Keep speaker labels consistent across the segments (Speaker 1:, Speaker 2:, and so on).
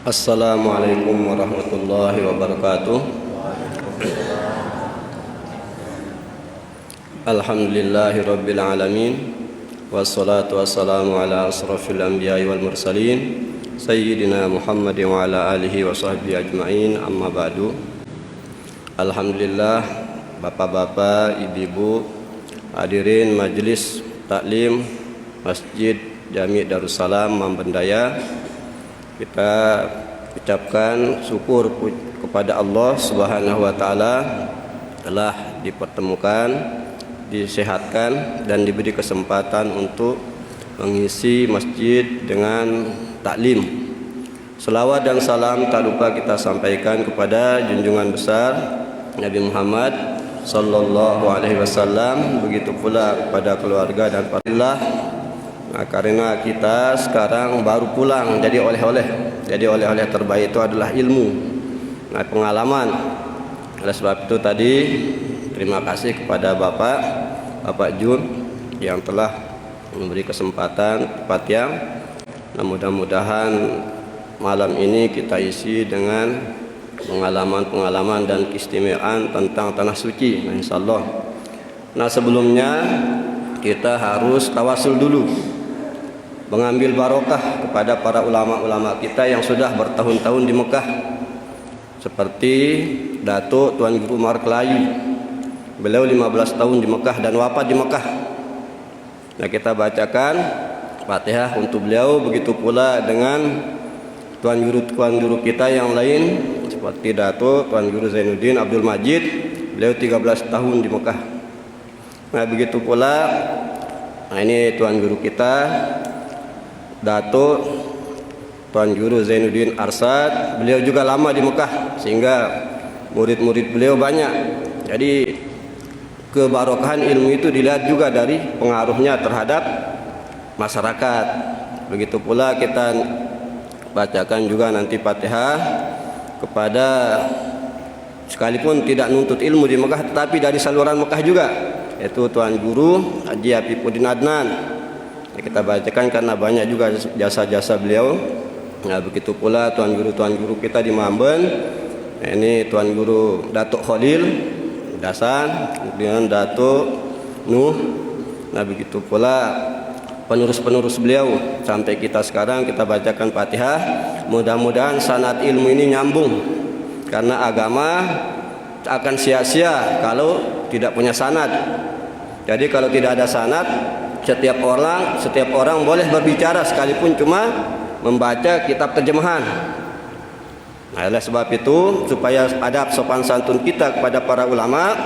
Speaker 1: Assalamualaikum warahmatullahi wabarakatuh. Alhamdulillahi rabbil alamin. Wassalatu wassalamu ala asrafil anbiya'i wal mursalin Sayyidina Muhammadin wa ala alihi wa sahbihi ajma'in. Amma ba'du. Alhamdulillah, bapak-bapak, ibu-ibu, hadirin majelis taklim Masjid Jami' Darussalam Mambendaya, kita ucapkan syukur kepada Allah Subhanahu wa taala telah dipertemukan, disehatkan dan diberi kesempatan untuk mengisi masjid dengan taklim. Selawat dan salam tak lupa kita sampaikan kepada junjungan besar Nabi Muhammad sallallahu alaihi wasallam, begitu pula kepada keluarga dan para. Nah, karena kita sekarang baru pulang, jadi oleh-oleh terbaik itu adalah ilmu, nah, pengalaman. Oleh sebab itu tadi terima kasih kepada Bapak Jun yang telah memberi kesempatan tempat yang, nah, mudah-mudahan malam ini kita isi dengan pengalaman-pengalaman dan keistimewaan tentang tanah suci, nah, insyaallah. Nah, sebelumnya kita harus tawasul dulu, mengambil barokah kepada para ulama-ulama kita yang sudah bertahun-tahun di Mekah, seperti Datuk Tuan Guru Umar Kelayu. Beliau 15 tahun di Mekah dan wafat di Mekah. Nah, kita bacakan Fatihah untuk beliau, begitu pula dengan tuan guru kita yang lain seperti Datuk Tuan Guru Zainuddin Abdul Majid, beliau 13 tahun di Mekah. Nah, begitu pula, nah, ini tuan guru kita Datuk Tuan Guru Zainuddin Arsad, beliau juga lama di Mekah sehingga murid-murid beliau banyak. Jadi kebarokahan ilmu itu dilihat juga dari pengaruhnya terhadap masyarakat. Begitu pula kita bacakan juga nanti Fatihah kepada, sekalipun tidak nuntut ilmu di Mekah tetapi dari saluran Mekah juga, yaitu Tuan Guru Haji Afifuddin Adnan. Kita bacakan karena banyak juga jasa-jasa beliau. Nah, begitu pula tuan guru kita di Mamben. Nah, ini Tuan Guru Datuk Khalil Dasan, kemudian Datuk Nuh. Nah, begitu pula penerus-penerus beliau sampai kita sekarang. Kita bacakan Fatihah. Mudah-mudahan sanad ilmu ini nyambung, karena agama akan sia-sia kalau tidak punya sanad. Jadi kalau tidak ada sanad, setiap orang boleh berbicara sekalipun cuma membaca kitab terjemahan. Nah, oleh sebab itu, supaya adab sopan santun kita kepada para ulama,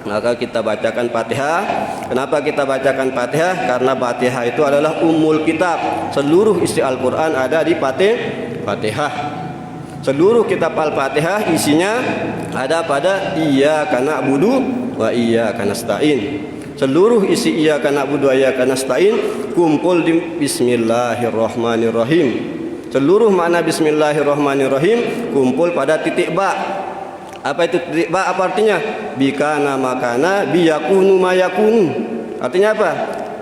Speaker 1: maka kita bacakan Fatihah. Kenapa kita bacakan Fatihah? Karena Fatihah itu adalah ummul kitab. Seluruh isi Al-Quran ada di Fatihah. Seluruh kitab Al-Fatihah isinya ada pada iyyaka na'budu wa iyyaka nasta'in. Seluruh isi iyyaka na'budu wa iyyaka nasta'in kumpul di Bismillahirrahmanirrahim. Seluruh makna Bismillahirrahmanirrahim kumpul pada titik ba. Apa itu titik ba? Apa artinya? Bikana makana biyakunu mayakunu. Artinya apa?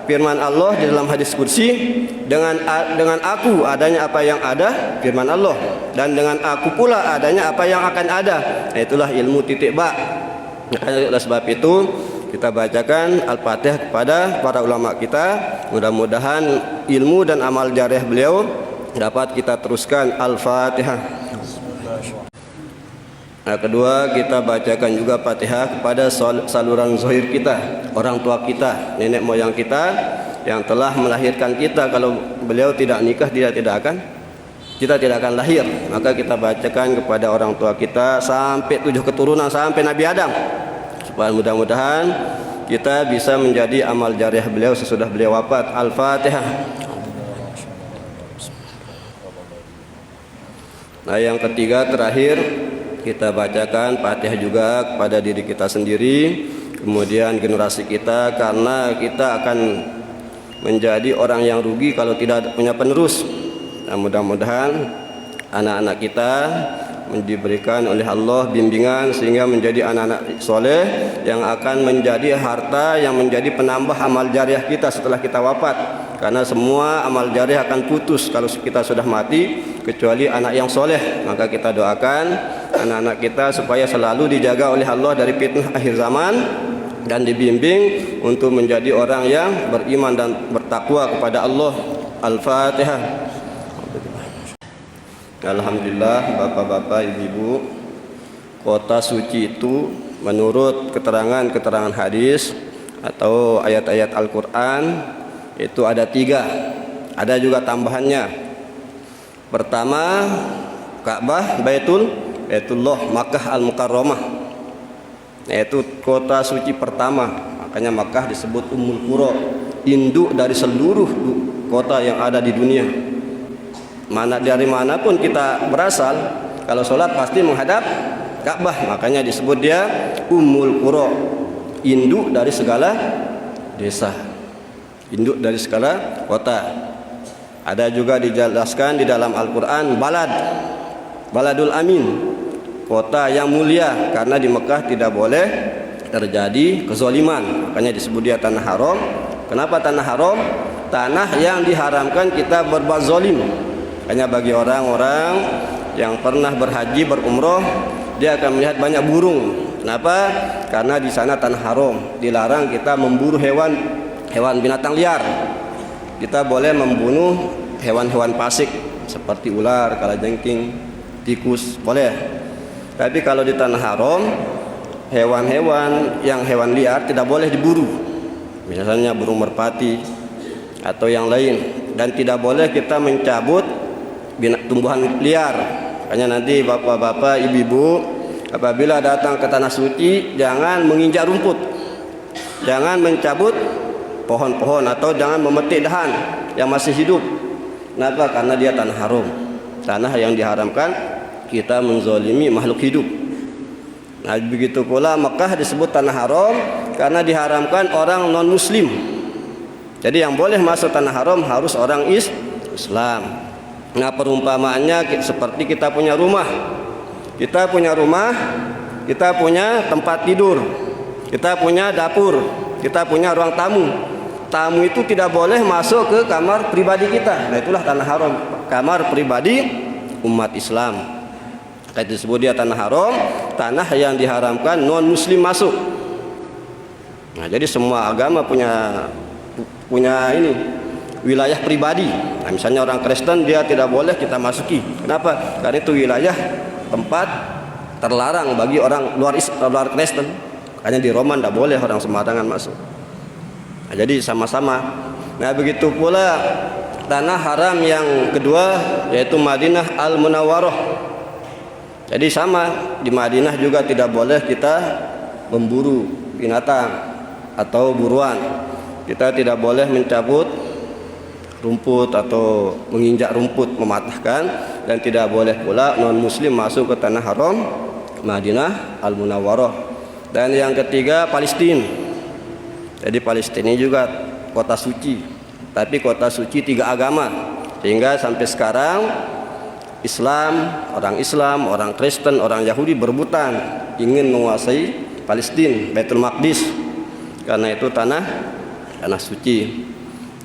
Speaker 1: Firman Allah di dalam hadis qudsi, dengan aku adanya apa yang ada, firman Allah, dan dengan aku pula adanya apa yang akan ada. Nah, itulah ilmu titik ba. Oleh sebab itu kita bacakan Al-Fatihah kepada para ulama kita. Mudah-mudahan ilmu dan amal jariah beliau dapat kita teruskan. Al-Fatihah. Nah, kedua, kita bacakan juga Fatihah kepada saluran zahir kita, orang tua kita, nenek moyang kita yang telah melahirkan kita. Kalau beliau tidak nikah, kita tidak akan lahir. Maka kita bacakan kepada orang tua kita sampai 7 keturunan, sampai Nabi Adam, supaya mudah-mudahan kita bisa menjadi amal jariah beliau sesudah beliau wafat. Al-Fatihah. Nah, yang ketiga terakhir, kita bacakan Fatihah juga kepada diri kita sendiri, kemudian generasi kita, karena kita akan menjadi orang yang rugi kalau tidak punya penerus. Nah, mudah-mudahan anak-anak kita diberikan oleh Allah bimbingan sehingga menjadi anak-anak soleh yang akan menjadi harta yang menjadi penambah amal jariah kita setelah kita wafat. karena semua amal jarih akan putus kalau kita sudah mati, kecuali anak yang soleh. Maka kita doakan anak-anak kita supaya selalu dijaga oleh Allah dari fitnah akhir zaman dan dibimbing untuk menjadi orang yang beriman dan bertakwa kepada Allah. Al-Fatihah. Alhamdulillah, bapak-bapak, ibu-ibu, kota suci itu menurut keterangan hadis atau ayat-ayat Al-Quran itu ada 3. Ada juga tambahannya. Pertama, Ka'bah, Baitullah, Makkah Al-Mukarramah, yaitu kota suci pertama. Makanya Makkah disebut Ummul Qura, induk dari seluruh kota yang ada di dunia. Dari manapun kita berasal, kalau sholat pasti menghadap Ka'bah. Makanya disebut dia Ummul Qura, induk dari segala desa, induk dari segala kota. Ada juga dijelaskan di dalam Al-Quran Baladul Amin, kota yang mulia, karena di Mekah tidak boleh terjadi kezaliman. Makanya disebut dia tanah haram. Kenapa tanah haram? Tanah yang diharamkan kita berbuat zalim. Hanya bagi orang-orang yang pernah berhaji, berumroh, dia akan melihat banyak burung. Kenapa? Karena di sana tanah haram, dilarang kita memburu hewan binatang liar. Kita boleh membunuh hewan-hewan pasik seperti ular, kalajengking, tikus, boleh. Tapi kalau di tanah haram, hewan-hewan yang hewan liar tidak boleh diburu. Misalnya burung merpati atau yang lain, dan tidak boleh kita mencabut tumbuhan liar. Makanya nanti bapak-bapak, ibu-ibu, apabila datang ke tanah suci, jangan menginjak rumput, jangan mencabut pohon-pohon, atau jangan memetik dahan yang masih hidup. Kenapa? Karena dia tanah haram, tanah yang diharamkan kita menzalimi makhluk hidup. Nah, begitu pula Mekah disebut tanah haram karena diharamkan orang non muslim. Jadi yang boleh masuk tanah haram harus orang Islam. Nah, perumpamaannya seperti kita punya rumah, kita punya tempat tidur, kita punya dapur, kita punya ruang tamu. Tamu itu tidak boleh masuk ke kamar pribadi kita. Nah, itulah tanah haram, kamar pribadi umat Islam. Kayak disebut dia tanah haram, tanah yang diharamkan non muslim masuk. Nah, jadi semua agama punya wilayah pribadi. Nah, misalnya orang Kristen, dia tidak boleh kita masuki. Kenapa? Karena itu wilayah tempat terlarang bagi orang luar Kristen. Hanya di Roma tidak boleh orang sembarangan masuk. Nah, jadi sama-sama. Nah, begitu pula tanah haram yang kedua yaitu Madinah Al-Munawwarah. Jadi sama, di Madinah juga tidak boleh kita memburu binatang atau buruan. Kita tidak boleh mencabut rumput atau menginjak rumput, mematahkan, dan tidak boleh pula non muslim masuk ke tanah haram Madinah Al-Munawwarah. Dan yang ketiga Palestina. Jadi Palestina ini juga kota suci, tapi kota suci 3 agama, sehingga sampai sekarang Islam, orang Kristen, orang Yahudi berebutan ingin menguasai Palestina, Baitul Maqdis, karena itu tanah suci.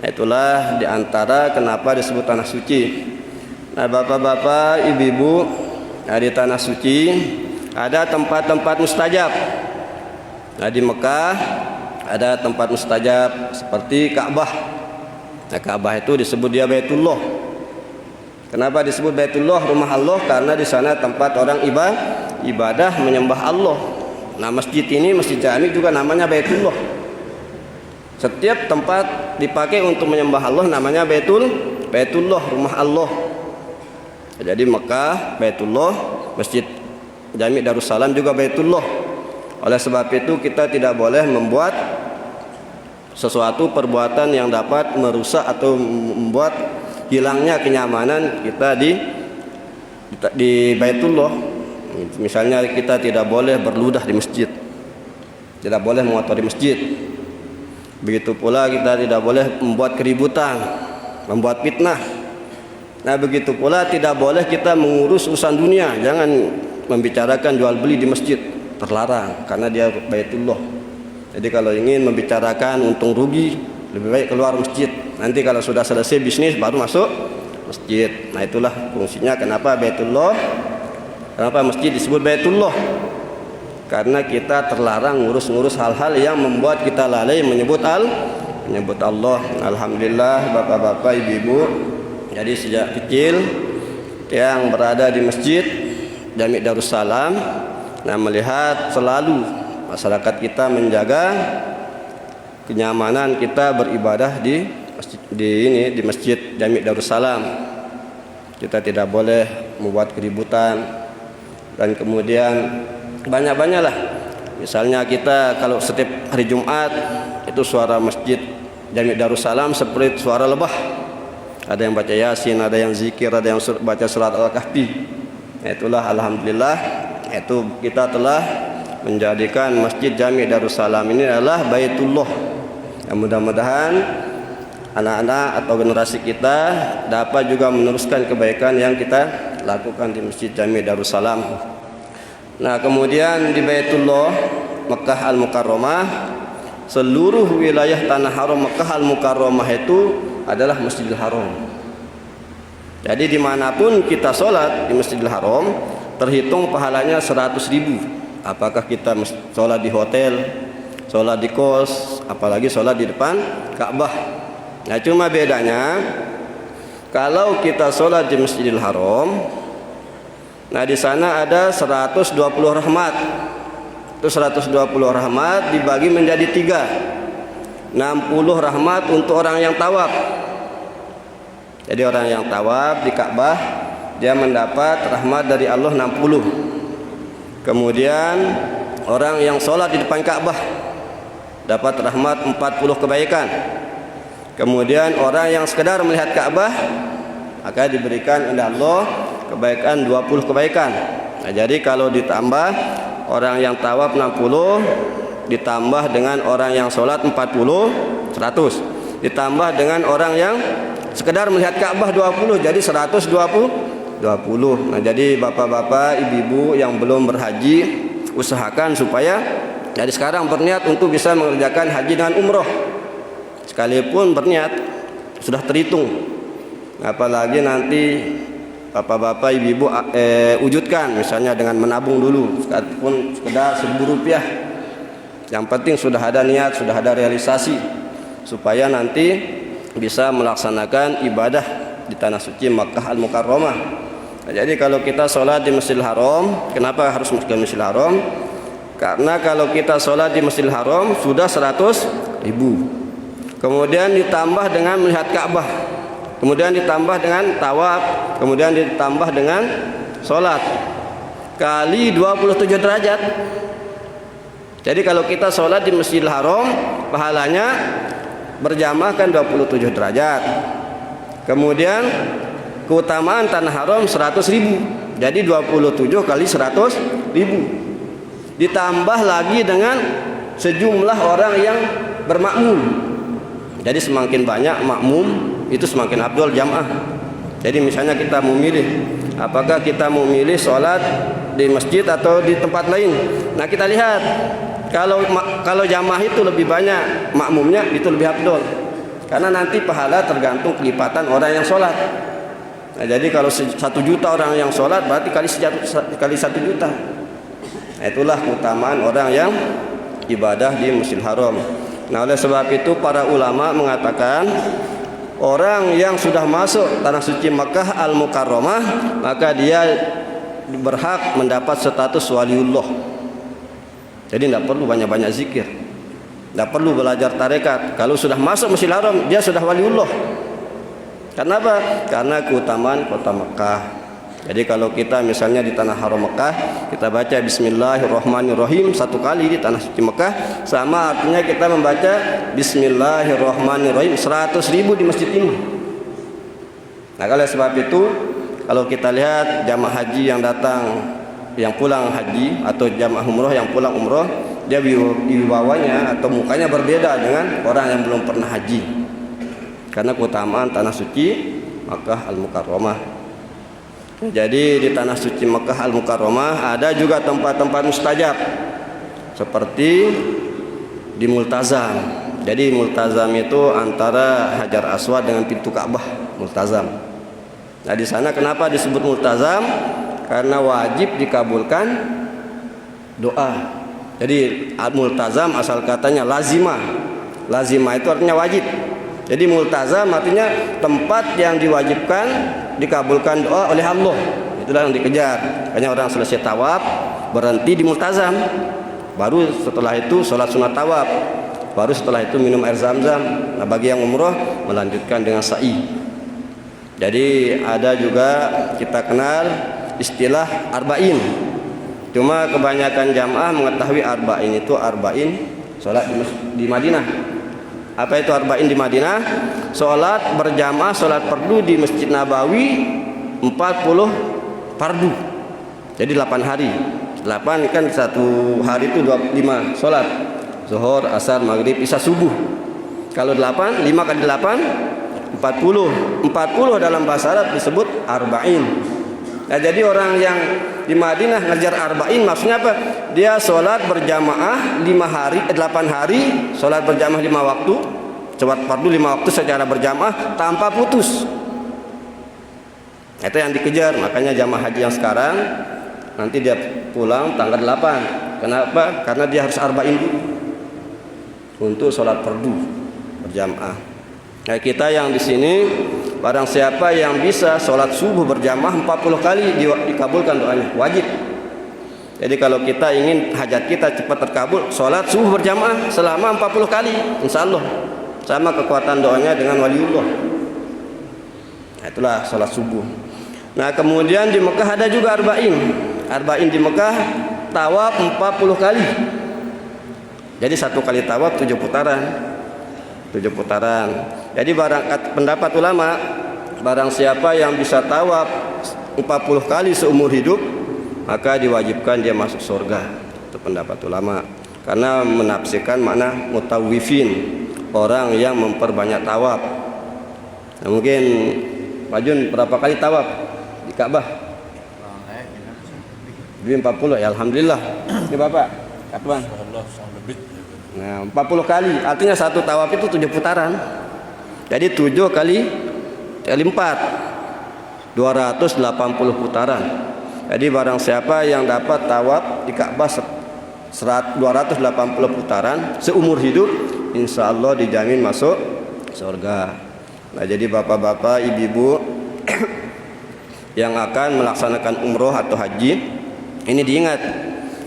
Speaker 1: Nah, itulah diantara kenapa disebut tanah suci. Nah, bapak-bapak, ibu-ibu, di tanah suci ada tempat-tempat mustajab. Nah, di Mekah ada tempat mustajab seperti Ka'bah. Nah, Ka'bah itu disebut dia Baitullah. Kenapa disebut Baitullah, rumah Allah? Karena di sana tempat orang ibadah menyembah Allah. Nah, masjid ini, masjid jami juga namanya Baitullah. Setiap tempat dipakai untuk menyembah Allah namanya Baitullah, rumah Allah. Jadi Mekah Baitullah, Masjid Jami Darussalam juga Baitullah. Oleh sebab itu kita tidak boleh membuat sesuatu perbuatan yang dapat merusak atau membuat hilangnya kenyamanan kita di Baitullah. Misalnya kita tidak boleh berludah di masjid, tidak boleh mengotori masjid. Begitu pula kita tidak boleh membuat keributan, membuat fitnah. Nah, begitu pula tidak boleh kita mengurus urusan dunia. Jangan membicarakan jual beli di masjid, terlarang karena dia Baitullah. Jadi kalau ingin membicarakan untung rugi, lebih baik keluar masjid. Nanti kalau sudah selesai bisnis baru masuk masjid. Nah itulah fungsinya kenapa Baitullah, kenapa masjid disebut Baitullah. Karena kita terlarang ngurus-ngurus hal-hal yang membuat kita lalai menyebut Allah. Alhamdulillah bapak-bapak, ibu-ibu, jadi sejak kecil yang berada di masjid Jami' Darussalam, nah melihat selalu masyarakat kita menjaga kenyamanan kita beribadah di masjid Jami' Darussalam. Kita tidak boleh membuat keributan, dan kemudian banyak-banyaklah. Misalnya kita kalau setiap hari Jumat itu suara masjid Jami' Darussalam seperti suara lebah. Ada yang baca Yasin, ada yang zikir, ada yang baca surat Al-Kahfi. Itulah alhamdulillah, itu kita telah menjadikan masjid Jami' Darussalam ini adalah Baitullah. Ya, mudah-mudahan anak-anak atau generasi kita dapat juga meneruskan kebaikan yang kita lakukan di masjid Jami' Darussalam. Nah, kemudian di Baitullah Mekah Al-Mukarramah, seluruh wilayah tanah haram Mekah Al-Mukarramah itu adalah Masjidil Haram. Jadi dimanapun kita sholat di Masjidil Haram, terhitung pahalanya 100.000. Apakah kita sholat di hotel, sholat di kos, apalagi sholat di depan Ka'bah. Nah cuma bedanya, kalau kita sholat di Masjidil Haram, nah di sana ada 120 rahmat. Itu 120 rahmat dibagi menjadi 3. 60 rahmat untuk orang yang tawaf. Jadi orang yang tawaf di Ka'bah, dia mendapat rahmat dari Allah 60. Kemudian orang yang sholat di depan Ka'bah dapat rahmat 40 kebaikan. Kemudian orang yang sekedar melihat Ka'bah akan diberikan oleh Allah kebaikan 20 kebaikan. Nah, jadi kalau ditambah orang yang tawaf 60 ditambah dengan orang yang sholat 40, 100. Ditambah dengan orang yang sekedar melihat Ka'bah 20, jadi 120. Nah jadi bapak-bapak, ibu-ibu yang belum berhaji, usahakan supaya dari sekarang berniat untuk bisa mengerjakan haji dengan umroh. Sekalipun berniat sudah terhitung. Apalagi nanti bapak-bapak, ibu-ibu wujudkan misalnya dengan menabung dulu, sekalipun sekedar Rp1.000. Yang penting sudah ada niat, sudah ada realisasi, supaya nanti bisa melaksanakan ibadah di tanah suci Makkah Al-Mukarramah. Nah, jadi kalau kita sholat di Masjidil Haram, kenapa harus ke Masjidil Haram? Karena kalau kita sholat di Masjidil Haram sudah 100.000. Kemudian ditambah dengan melihat Ka'bah, kemudian ditambah dengan tawaf, kemudian ditambah dengan sholat kali 27 derajat. Jadi kalau kita sholat di Masjidil Haram, pahalanya berjamaah kan 27 derajat. Kemudian keutamaan tanah haram 100.000. Jadi 27 kali 100.000. Ditambah lagi dengan sejumlah orang yang bermakmum. Jadi semakin banyak makmum itu semakin afdol jamaah. Jadi misalnya kita mau milih, apakah kita mau milih sholat di masjid atau di tempat lain. Nah kita lihat, kalau jamaah itu lebih banyak makmumnya itu lebih afdol, karena nanti pahala tergantung kelipatan orang yang sholat. Nah, jadi kalau 1 juta orang yang sholat berarti kali 1 juta. Nah, itulah keutamaan orang yang ibadah di Masjidil Haram. Nah oleh sebab itu para ulama mengatakan orang yang sudah masuk tanah suci Makkah Al-Mukarramah maka dia berhak mendapat status waliullah. Jadi tidak perlu banyak-banyak zikir, tidak perlu belajar tarekat. Kalau sudah masuk Masjidil Haram, dia sudah waliullah. Kenapa? Karena keutamaan kota Mekah. Jadi kalau kita misalnya di tanah haram Mekah, kita baca Bismillahirrahmanirrahim 1 kali di tanah suci Mekah, sama artinya kita membaca Bismillahirrahmanirrahim 100.000 di masjid ini. Nah kalau sebab itu, kalau kita lihat jamaah haji yang datang, yang pulang haji atau jamaah umroh yang pulang umroh, dia wibawanya atau mukanya berbeda dengan orang yang belum pernah haji, karena keutamaan tanah suci Makkah Al-Mukarramah. Jadi di tanah suci Makkah Al-Mukarramah ada juga tempat-tempat mustajab seperti di Multazam. Jadi multazam itu antara Hajar Aswad dengan pintu Ka'bah, multazam. Nah di sana kenapa disebut multazam? Karena wajib dikabulkan doa. Jadi multazam asal katanya lazimah. Lazimah itu artinya wajib. Jadi multazam artinya tempat yang diwajibkan dikabulkan doa oleh Allah. Itulah yang dikejar. Makanya orang selesai tawaf berhenti di multazam. Baru setelah itu sholat sunat tawaf. Baru setelah itu minum air zam-zam. Nah bagi yang umroh melanjutkan dengan sa'i. Jadi ada juga kita kenal istilah arba'in. Cuma kebanyakan jamaah mengetahui arba'in itu arba'in sholat di Madinah. Apa itu arba'in di Madinah? Sholat berjamaah, sholat fardu di Masjid Nabawi 40 fardu. Jadi 8 hari. 8 kan satu hari itu 5 sholat. Zuhur, asar, maghrib, isya, subuh. Kalau 8, 5 kali 8 40. 40 dalam bahasa Arab disebut arba'in. Nah, jadi orang yang di Madinah ngejar arba'in maksudnya apa? Dia sholat berjamaah 8 hari, sholat berjamaah 5 waktu, sholat fardu 5 waktu secara berjamaah tanpa putus. Itu yang dikejar. Makanya jamaah haji yang sekarang nanti dia pulang tanggal 8. Kenapa? Karena dia harus arba'in dulu untuk sholat fardu berjamaah. Nah, kita yang di sini barang siapa yang bisa sholat subuh berjamaah 40 kali dikabulkan doanya, wajib. Jadi kalau kita ingin hajat kita cepat terkabul, sholat subuh berjamaah selama 40 kali, insya Allah sama kekuatan doanya dengan waliullah. Nah, itulah sholat subuh. Nah kemudian di Mekah ada juga arba'in. Arba'in di Mekah tawaf 40 kali. Jadi satu kali tawaf 7 putaran. 7 putaran. Jadi pendapat ulama, barang siapa yang bisa tawaf 40 kali seumur hidup, maka diwajibkan dia masuk surga. Itu pendapat ulama. Karena menafsirkan makna mutawwifin, orang yang memperbanyak tawaf. Nah, mungkin Pak Jun berapa kali tawaf di Ka'bah? 40 ya, alhamdulillah. Ini Bapak, kapan? Nah, 40 kali, artinya satu tawaf itu 7 putaran. Jadi 7 kali 4, 280 putaran. Jadi barang siapa yang dapat tawaf di Ka'bah 280 putaran seumur hidup, insya Allah dijamin masuk surga. Nah, jadi bapak-bapak, ibu-ibu yang akan melaksanakan umroh atau haji, ini diingat,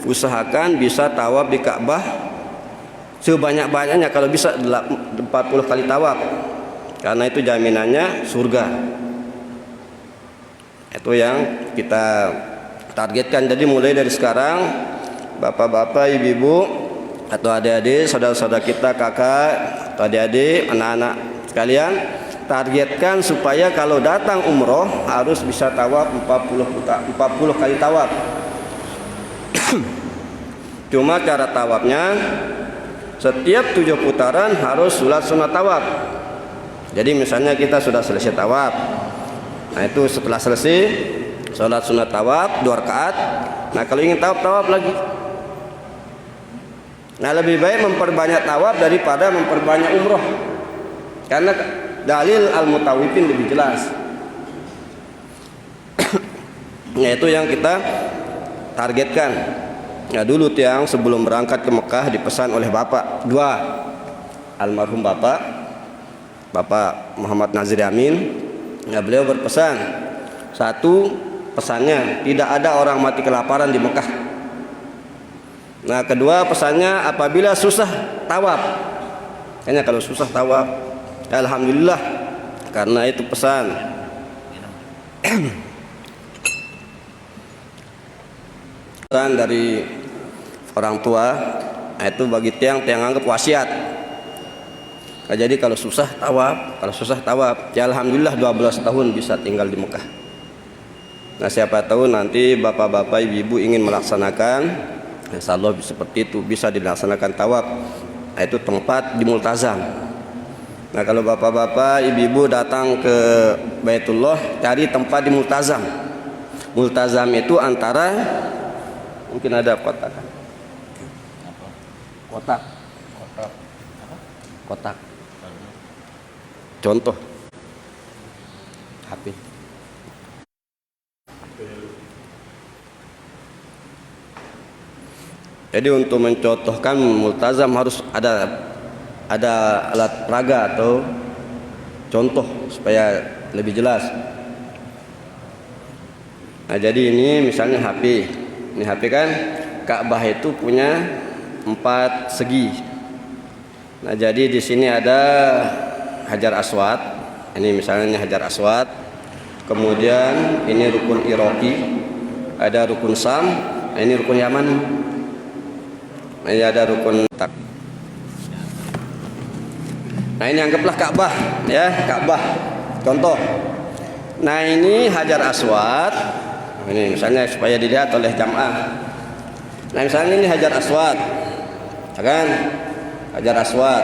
Speaker 1: usahakan bisa tawaf di Ka'bah sebanyak-banyaknya, kalau bisa 40 kali tawaf, karena itu jaminannya surga. Itu yang kita targetkan. Jadi mulai dari sekarang, bapak-bapak, ibu-ibu atau adik-adik, saudara-saudara kita, kakak atau adik-adik, anak-anak sekalian, targetkan supaya kalau datang umroh harus bisa tawaf 40 kali tawaf. Cuma cara tawafnya setiap 7 putaran harus sholat sunat tawaf. Jadi misalnya kita sudah selesai tawaf, nah itu setelah selesai sholat sunat tawaf 2 rakaat. Nah kalau ingin tawaf lagi. Nah lebih baik memperbanyak tawaf daripada memperbanyak umroh, karena dalil al-mutawwifin lebih jelas. Nah itu yang kita targetkan. Nah dulu tiang sebelum berangkat ke Mekah dipesan oleh bapak almarhum Bapak Muhammad Nazir Amin. Nah beliau berpesan, satu pesannya tidak ada orang mati kelaparan di Mekah. Nah kedua pesannya apabila susah tawaf, kayaknya kalau susah tawaf, alhamdulillah, karena itu pesan. Pesan dari orang tua, itu bagi tiang anggap wasiat. Nah, jadi kalau susah tawaf, ya alhamdulillah 12 tahun bisa tinggal di Mekah. Nah siapa tahu nanti bapak-bapak, ibu-ibu ingin melaksanakan, insya Allah seperti itu, bisa dilaksanakan tawaf. Nah, itu tempat di multazam. Nah kalau bapak-bapak, ibu-ibu datang ke Baitullah, cari tempat di multazam. Multazam itu antara, mungkin ada kotak. kotak. Contoh HP. Jadi untuk mencontohkan multazam harus ada alat peraga atau contoh supaya lebih jelas. Nah, jadi ini misalnya HP. Ini HP kan Ka'bah itu punya 4 segi. Nah, jadi di sini ada Hajar Aswad. Ini misalnya Hajar Aswad. Kemudian ini rukun Iraqi, ada rukun Sam, nah ini rukun Yaman. Nah, ini ada rukun Tak. Nah, ini anggaplah Ka'bah ya, Ka'bah. Contoh. Nah, ini Hajar Aswad. Ini misalnya supaya dilihat oleh jamaah. Nah, misalnya ini Hajar Aswad. Kan? Hajar Aswad.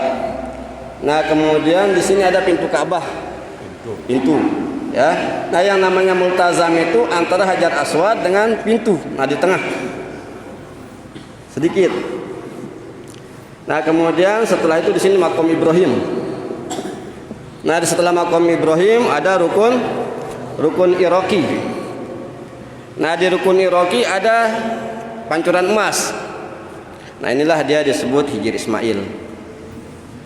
Speaker 1: Nah, kemudian di sini ada pintu Ka'bah. Pintu. Ya. Nah, yang namanya multazam itu antara Hajar Aswad dengan pintu. Nah, di tengah. Sedikit. Nah, kemudian setelah itu di sini makom Ibrahim. Nah, setelah makom Ibrahim ada rukun Iraqi. Nah, di rukun Iraqi ada pancuran emas. Nah, inilah dia disebut Hijr Ismail.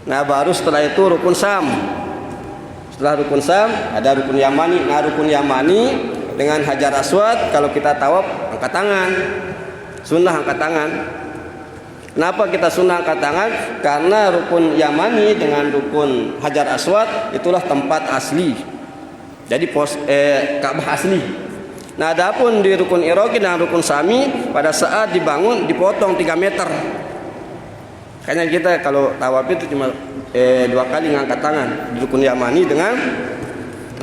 Speaker 1: Nah, baru setelah itu rukun Sam. Setelah rukun Sam ada rukun Yamani. Nah, rukun Yamani dengan Hajar Aswad kalau kita tawaf angkat tangan. Sunnah angkat tangan. Kenapa kita sunnah angkat tangan? Karena rukun Yamani dengan rukun Hajar Aswad itulah tempat asli. Jadi Ka'bah asli. Nah, adapun di rukun Iraqi dan rukun Sami pada saat dibangun dipotong 3 meter. Kayaknya kita kalau tawaf itu cuma 2 kali ngangkat tangan di rukun Yamani dengan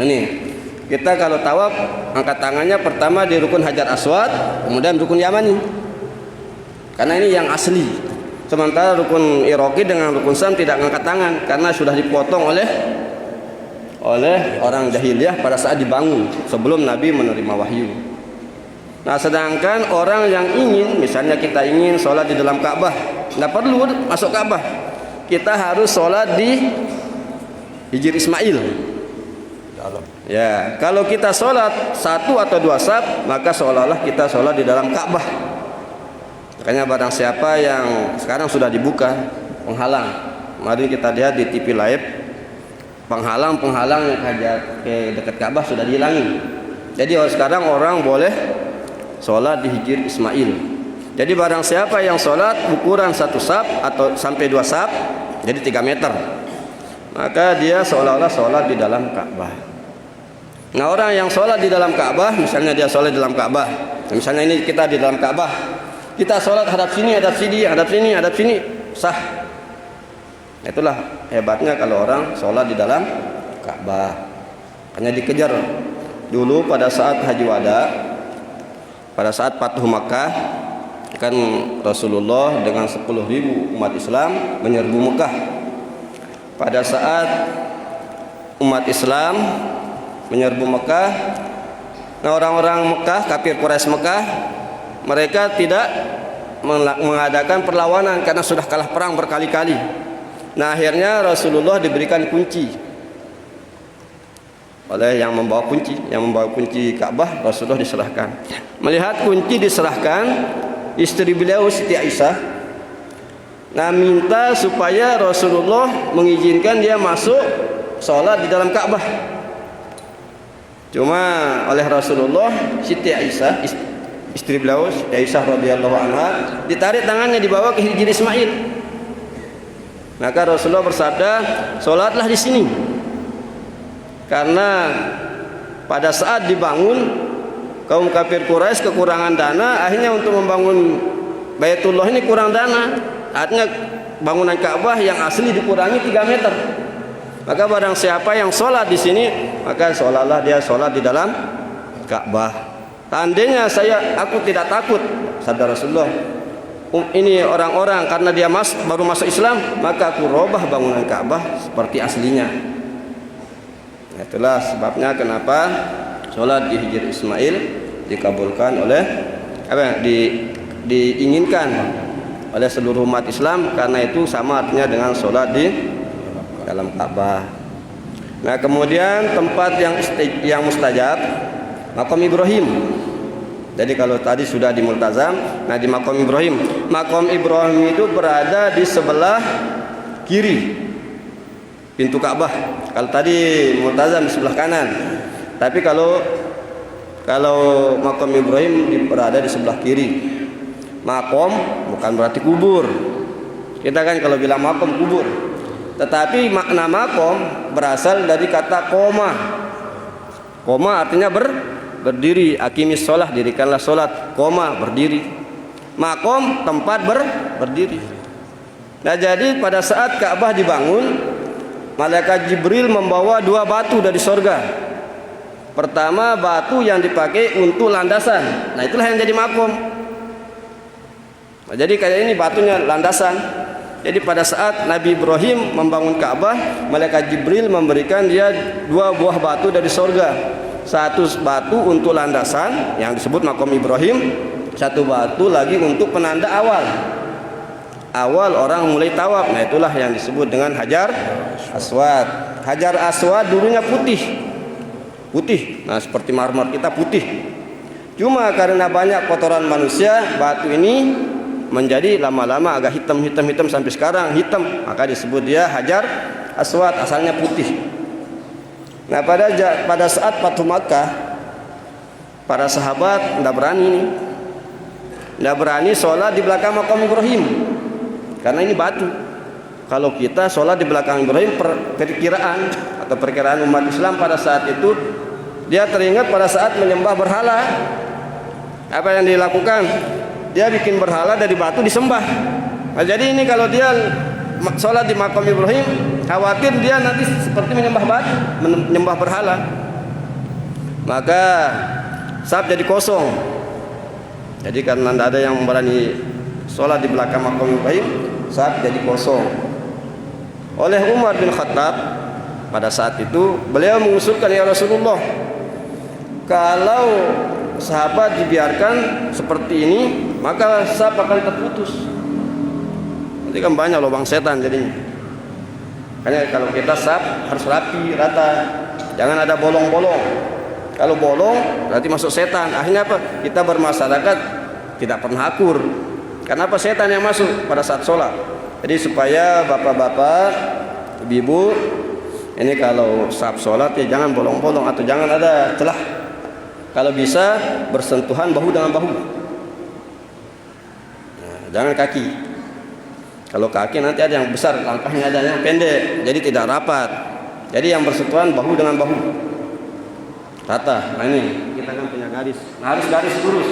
Speaker 1: ini. Kita kalau tawaf angkat tangannya pertama di rukun Hajar Aswad, kemudian rukun Yamani. Karena ini yang asli. Sementara rukun Iraqi dengan rukun Sam tidak ngangkat tangan karena sudah dipotong oleh orang jahiliyah pada saat dibangun sebelum Nabi menerima wahyu. Nah, sedangkan orang yang ingin, misalnya kita ingin sholat di dalam Ka'bah, nggak perlu masuk Ka'bah. Kita harus sholat di Hijr Ismail. Ya, kalau kita sholat 1 atau 2 saf, maka seolah-olah kita sholat di dalam Ka'bah. Makanya barang siapa yang sekarang sudah dibuka penghalang, mari kita lihat di TV live, penghalang yang ke dekat Ka'bah sudah dihilangi. Jadi sekarang orang boleh sholat di Hijr Ismail. Jadi barang siapa yang sholat ukuran 1 saf atau sampai 2 saf, jadi 3 meter, maka dia seolah-olah sholat di dalam Ka'bah. Nah, orang yang sholat di dalam Ka'bah, misalnya dia sholat di dalam Ka'bah, misalnya ini kita di dalam Ka'bah, kita sholat hadap sini, hadap sini, hadap sini, hadap sini, sah. Itulah hebatnya kalau orang sholat di dalam Ka'bah. Hanya dikejar dulu pada saat Haji Wada, pada saat Fathu Makkah, kan Rasulullah dengan 10.000 umat Islam menyerbu Mekah. Pada saat umat Islam menyerbu Mekah, nah orang-orang Mekah, kafir Quraisy Mekah, mereka tidak mengadakan perlawanan karena sudah kalah perang berkali-kali. Nah, akhirnya Rasulullah diberikan kunci oleh yang membawa kunci Ka'bah. Rasulullah diserahkan. Melihat kunci diserahkan, istri beliau Siti Aisyah, nah minta supaya Rasulullah mengizinkan dia masuk sholat di dalam Ka'bah. Cuma oleh Rasulullah, Siti Aisyah istri beliau Aisyah radhiyallahu anha ditarik tangannya dibawa ke Hijr Ismail. Maka Rasulullah bersabda, "Salatlah di sini." Karena pada saat dibangun kaum kafir Quraisy kekurangan dana, akhirnya untuk membangun Baitullah ini kurang dana. Artinya bangunan Ka'bah yang asli dikurangi 3 meter. Maka barang siapa yang sholat di sini, maka seolah-olah dia sholat di dalam Ka'bah. Tandanya aku tidak takut, sabda Rasulullah. Ini orang-orang karena dia baru masuk Islam, maka aku robah bangunan Ka'bah seperti aslinya. Itulah sebabnya kenapa sholat di Hijr Ismail dikabulkan oleh diinginkan oleh seluruh umat Islam, karena itu sama artinya dengan sholat di dalam Ka'bah. Nah, kemudian tempat yang mustajab, Maqam Ibrahim. Jadi kalau tadi sudah di Multazam, nah di Maqam Ibrahim. Maqam Ibrahim itu berada di sebelah kiri pintu Ka'bah. Kalau tadi Multazam di sebelah kanan. Tapi kalau Maqam Ibrahim berada di sebelah kiri. Maqam bukan berarti kubur. Kita kan kalau bilang maqam kubur. Tetapi makna maqam berasal dari kata qoma. Qoma artinya berdiri. Aqimis shalah, dirikanlah salat. Qoma berdiri. Maqam tempat berdiri. Nah, jadi pada saat Ka'bah dibangun, malaikat Jibril membawa 2 batu dari sorga. Pertama, batu yang dipakai untuk landasan. Nah, itulah yang jadi maqam. Nah, jadi kayak ini batunya landasan. Jadi pada saat Nabi Ibrahim membangun Ka'bah, malaikat Jibril memberikan dia 2 buah batu dari sorga. 1 batu untuk landasan yang disebut Maqam Ibrahim, 1 batu lagi untuk penanda awal orang mulai tawaf. Nah, itulah yang disebut dengan Hajar Aswad. Hajar Aswad dulunya putih. Nah, seperti marmer kita putih. Cuma karena banyak kotoran manusia, batu ini menjadi lama-lama agak hitam sampai sekarang hitam, maka disebut dia Hajar Aswad, asalnya putih. Nah, pada saat Fathu Makkah, para sahabat tidak berani sholat di belakang Maqam Ibrahim karena ini batu. Kalau kita sholat di belakang Ibrahim, perkiraan umat Islam pada saat itu, dia teringat pada saat menyembah berhala. Apa yang dilakukan? Dia bikin berhala dari batu disembah. Nah, jadi ini kalau dia sholat di Maqam Ibrahim, khawatir dia nanti seperti menyembah batu, menyembah berhala. Maka saf jadi kosong. Jadi karena tidak ada yang berani sholat di belakang Maqam Ibrahim, saf jadi kosong. Oleh Umar bin Khattab pada saat itu, beliau mengusulkan, ya Rasulullah, kalau sahabat dibiarkan seperti ini, maka saf akan terputus. Nanti kan banyak lubang setan jadinya. Makanya kalau kita saf harus rapi, rata. Jangan ada bolong-bolong. Kalau bolong berarti masuk setan. Akhirnya apa? Kita bermasyarakat tidak pernah akur. Kenapa? Setan yang masuk pada saat sholat. Jadi supaya bapak-bapak, ibu-ibu, ini kalau saf sholat ya jangan bolong-bolong atau jangan ada celah. Kalau bisa bersentuhan bahu dengan bahu. Nah, jangan kaki. Kalau kaki nanti ada yang besar, langkahnya ada yang pendek, jadi tidak rapat. Jadi yang bersentuhan bahu dengan bahu. Rata. Nah, ini kita kan punya garis. Nah, harus garis lurus.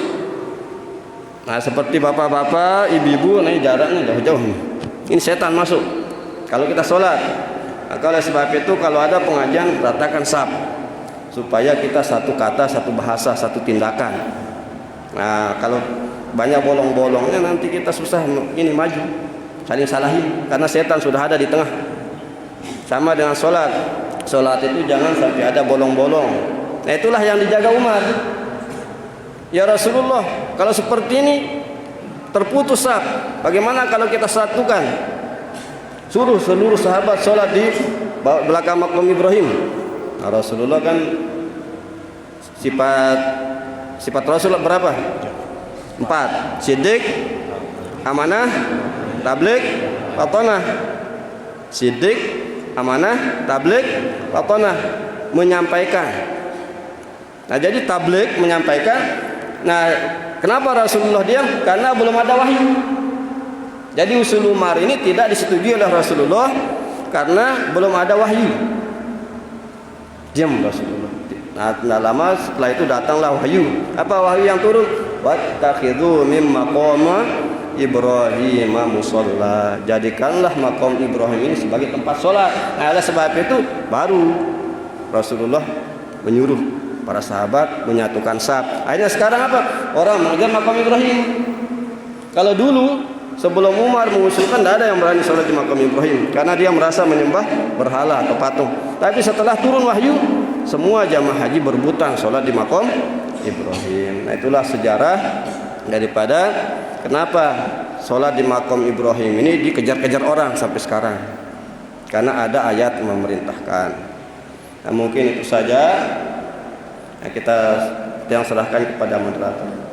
Speaker 1: Nah, seperti bapak-bapak, ibu-ibu, nah ini jaraknya jauh-jauh nih. Ini setan masuk. Kalau kita sholat. Nah, oleh sebab itu kalau ada pengajian ratakan saf, supaya kita satu kata, satu bahasa, satu tindakan. Nah, kalau banyak bolong-bolongnya nanti kita susah ini maju, saling salahin karena setan sudah ada di tengah. Sama dengan sholat. Sholat itu jangan sampai ada bolong-bolong. Nah, itulah yang dijaga Umar. Ya Rasulullah, kalau seperti ini terputus saf, bagaimana kalau kita satukan? Suruh seluruh sahabat sholat di belakang Maqam Ibrahim. Nah, Rasulullah kan sifat Rasul berapa? 4. Siddiq, amanah, tabligh, fatonah. Siddiq, amanah, tabligh, fatonah, menyampaikan. Nah, jadi tabligh menyampaikan. Nah, kenapa Rasulullah diam? Karena belum ada wahyu. Jadi usul Umar ini tidak disetujui oleh Rasulullah karena belum ada wahyu. Diam Rasulullah. Nah, tidak lama setelah itu datanglah wahyu. Apa wahyu yang turun? Wattakhidhu min maqama Ibrahim musalla. Jadikanlah maqam Ibrahim ini sebagai tempat sholat. Nah, oleh sebab itu baru Rasulullah menyuruh para sahabat menyatukan saf. Akhirnya sekarang apa? Orang mengejar maqam Ibrahim. Kalau dulu sebelum Umar mengusulkan, tidak ada yang berani sholat di maqam Ibrahim karena dia merasa menyembah berhala atau patung. Tapi setelah turun wahyu, semua jamaah haji berebutan sholat di maqam Ibrahim. Nah, itulah sejarah daripada kenapa sholat di maqam Ibrahim ini dikejar-kejar orang sampai sekarang. karena ada ayat yang memerintahkan. Nah, mungkin itu saja. Nah, kita yang serahkan kepada moderator.